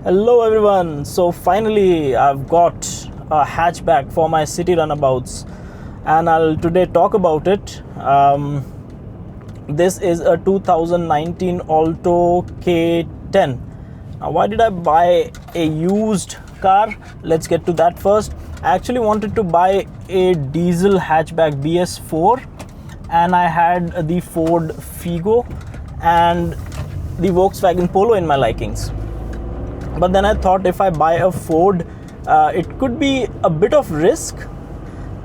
Hello everyone. So finally I've got a hatchback for my city runabouts and I'll today talk about it. This is a 2019 Alto K10. Now why did I buy a used car? Let's get to that first. I actually wanted to buy a diesel hatchback BS4 and I had the Ford Figo and the Volkswagen Polo in my likings. But then I thought if I buy a Ford, it could be a bit of risk.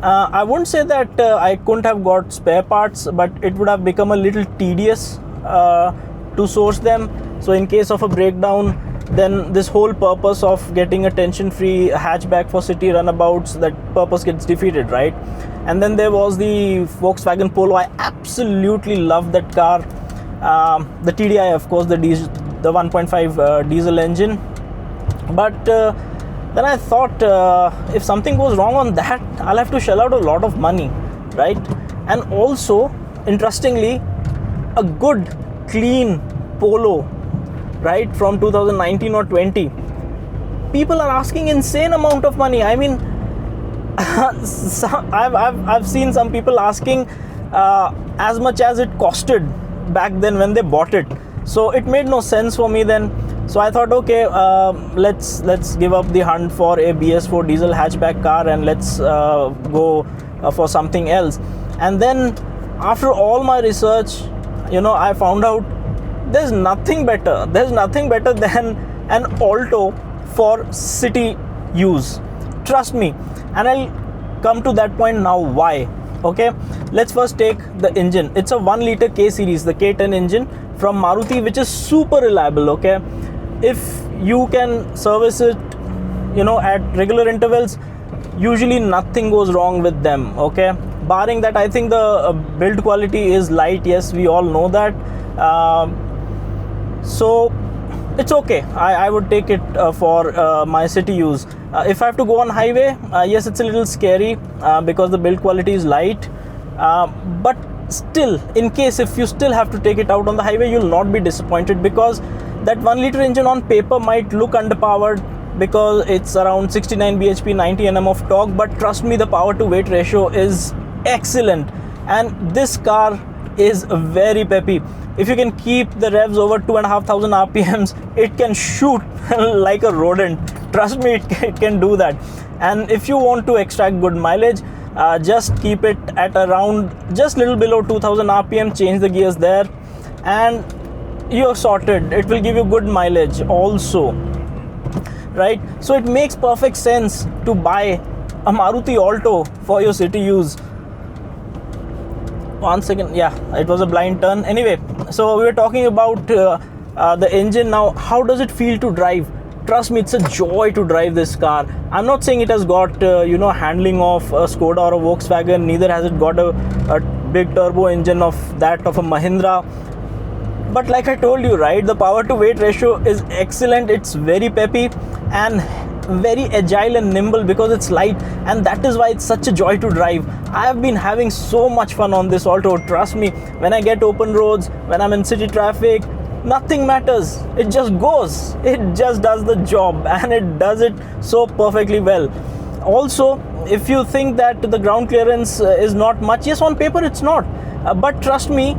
I wouldn't say that I couldn't have got spare parts, but it would have become a little tedious to source them. So in case of a breakdown, then this whole purpose of getting a tension-free hatchback for city runabouts, that purpose gets defeated, right? And then there was the Volkswagen Polo. I absolutely love that car. The TDI, of course, the 1.5 diesel engine. But then I thought if something goes wrong on that, I'll have to shell out a lot of money, right? And also, interestingly, a good clean Polo, right, from 2019 or 20, people are asking insane amount of money. I mean, I've seen some people asking as much as it costed back then when they bought it. So it made no sense for me then. So I thought, okay, let's give up the hunt for a BS4 diesel hatchback car and let's go for something else. And then after all my research, I found out there's nothing better than an Alto for city use. Trust me. And I'll come to that point now. Why? Okay, let's first take the engine. It's a 1 liter K series, the K10 engine from Maruti, which is super reliable. Okay, if you can service it at regular intervals, usually nothing goes wrong with them. Okay, barring that, I think the build quality is light. Yes, we all know that. So it's okay. I would take it for my city use. If I have to go on highway, yes, it's a little scary because the build quality is light. But still, in case if you still have to take it out on the highway, you'll not be disappointed, because that 1 liter engine on paper might look underpowered because it's around 69 bhp, 90 Nm of torque. But trust me, the power to weight ratio is excellent, and this car is very peppy. If you can keep the revs over 2,500 RPMs, it can shoot like a rodent. Trust me, it can do that. And if you want to extract good mileage, just keep it at around just little below 2,000 RPM, change the gears there, and you're sorted. It will give you good mileage also, right? So it makes perfect sense to buy a Maruti Alto for your city use. 1 second, yeah, it was a blind turn. Anyway, so we were talking about the engine. Now, how does it feel to drive? Trust me, it's a joy to drive this car. I'm not saying it has got handling of a Skoda or a Volkswagen, neither has it got a big turbo engine of a Mahindra. But like I told you, right, the power to weight ratio is excellent. It's very peppy and very agile and nimble because it's light, and that is why it's such a joy to drive. I have been having so much fun on this Alto. Trust me, when I get open roads, when I'm in city traffic, nothing matters. It just goes. It just does the job, and it does it so perfectly well. Also, if you think that the ground clearance is not much, yes, on paper it's not, but trust me,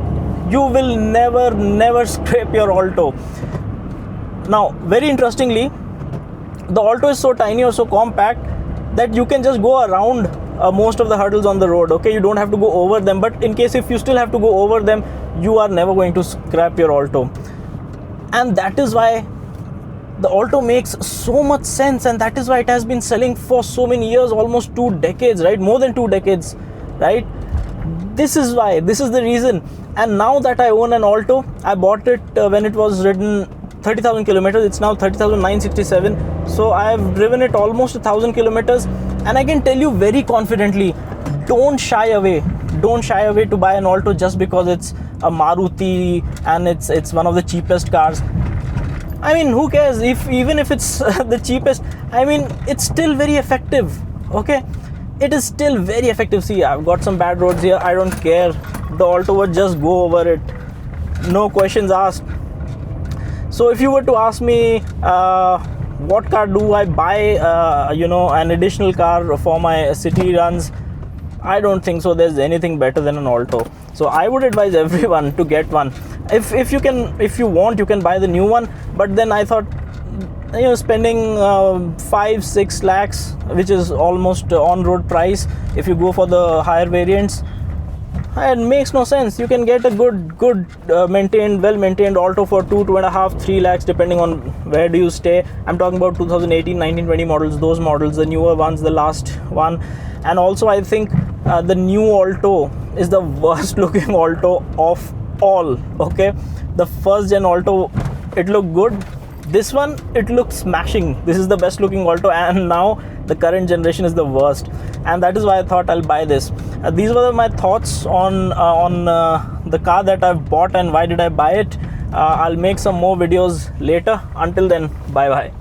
you will never scrape your Alto. Now, very interestingly, the Alto is so tiny or so compact that you can just go around most of the hurdles on the road. Okay, you don't have to go over them, but in case if you still have to go over them, you are never going to scrap your Alto. And that is why the Alto makes so much sense, and that is why it has been selling for so many years, almost 2 decades, right? More than 2 decades, right? This is why, this is the reason. And now that I own an Alto, I bought it when it was ridden 30,000 kilometers. It's now 30,967. So I have driven it almost 1,000 kilometers, and I can tell you very confidently, don't shy away to buy an Alto just because it's a Maruti and it's one of the cheapest cars. I mean, who cares even if it's the cheapest? I mean, it's still very effective. Okay, it is still very effective. See, I've got some bad roads here, I don't care. The Alto would just go over it, no questions asked. So if you were to ask me what car do I buy, an additional car for my city runs? I don't think so there's anything better than an Alto. So I would advise everyone to get one. If you want, you can buy the new one. But then I thought, spending 5-6 lakhs, which is almost on-road price, if you go for the higher variants, it makes no sense. You can get a good maintained, well-maintained Alto for 2.5-3 lakhs, depending on where do you stay. I'm talking about 2018, 19, 20 models, those models, the newer ones, the last one. And also I think the new Alto is the worst looking Alto of all. Okay, the first gen Alto, it looked good. This one, it looked smashing. This is the best looking Alto, and now the current generation is the worst, and that is why I thought I'll buy this. These were my thoughts on the car that I've bought and why did I buy it. I'll make some more videos later. Until then, bye bye.